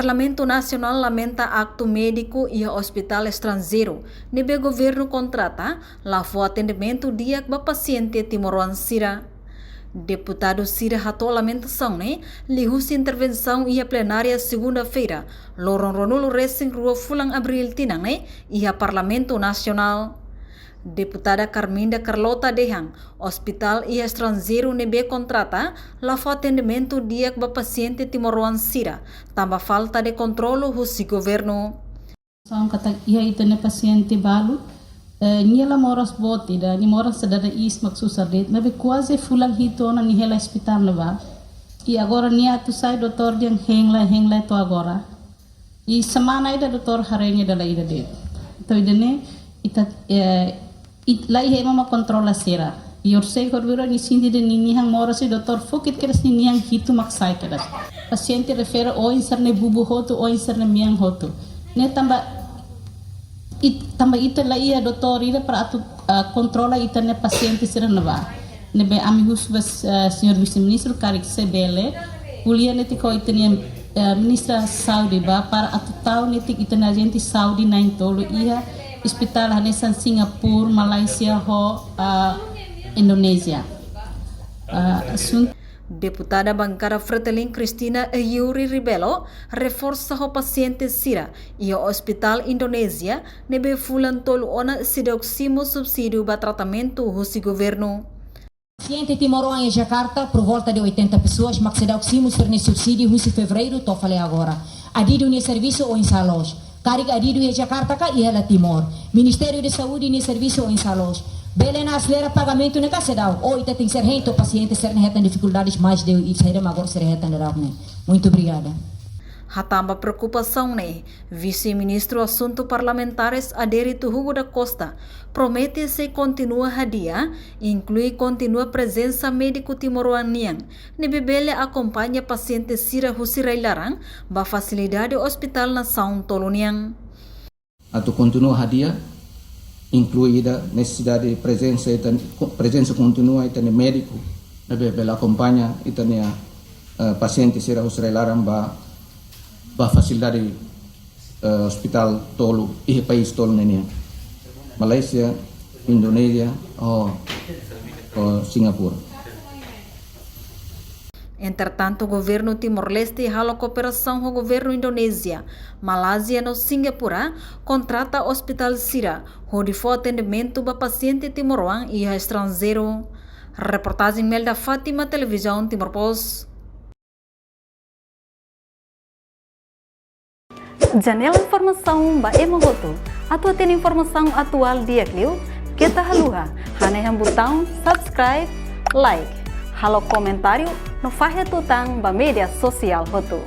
Parlamento Nacional lamenta acto médico e hospital estrangeiro. Nebe governo contrata, lavo atendimento dia para paciente timoruan Sira. Deputado Sira ratou lamentação, lihu intervenção e a plenária segunda-feira. Loron Ronulo Racing Rua Fulang Abril Tinang, e a Parlamento Nacional. Deputada Carminda Carlota Dehang, hospital e estrangeiro nebe contrata, lavo atendimento dia para paciente timoruan Sira, tambah falta de controlo husi governo. São kata ia itane paciente balu, niela moras boti da ni moras sadara is maksusardet, nabe quase fulang hito na ni hela hospital na ba. E agora nia tu sai doutor yang hengla to agora. E semana ida doutor harenya dala ida det. To idane ita lai hema ma controla sera. Yor sei korviro ni sindi de ni hang moras e doutor fokit keras ni hang hito maksai keras. Paciente refere o insar ne bubu hotu o insar ne miang hotu. Ne tambah ita la ia doutor ida para atu controla ita ne paciente sera neva. Nebe amigos senhor vice-ministro Karik Sebele, kuliah neti ko ita ne ministra Saudi ba para atu tau neti ita na gente Saudi na intolo ia hospital hanesan Singapura, Malaysia ho Indonesia. Deputada bancada Fretilin Cristina Yuri Ribelo reforça o paciente Sira e o Hospital Indonésia nebe fulan tolu ona sidoximo subsídio para tratamento do governo. Paciente Timoruan em Jakarta por volta de 80 pessoas, mas sidoximo fornece subsídio em fevereiro, tô falei agora. Adido ne serviço ou em salos. Carga adido em Jakarta ka e ela Timor. Ministério de Saúde ne serviço ou em salos. Belena acelera pagamento ne kasedau. Ou ita tem ser rento paciente ser retan dificuldades mais de e saíram agora ser retan ne. Muito obrigada. Hatamba preocupação, Vice-Ministro Assunto Parlamentares Aderito Hugo da Costa promete se continua hadia, inclui continua presença médico timoruanian. Nebebele acompanha paciente Sira Husirai Larang, ba facilidade hospital na São Tolonian. Atau continua hadia, incluída necessidade de presença continua itane médico, nebebele acompanha itane paciente Sira Husirai Larang ba facilidade hospital tolo e país tolo nenia Malaysia, Indonesia ou Singapura. Entretanto, o governo Timor-Leste hala cooperação com o governo Indonésia. Malásia no Singapura contrata hospital Sira, onde foi atendimento para paciente timoruan e estrangeiro. Reportagem Melda Fátima, Televisão Timor Post. Janela informação ba emogoto. Atua tem informação atual dia clio. Kita haluha. Haneham botão subscribe, like. Halo comentário no fahe tutang ba media sosial hoto.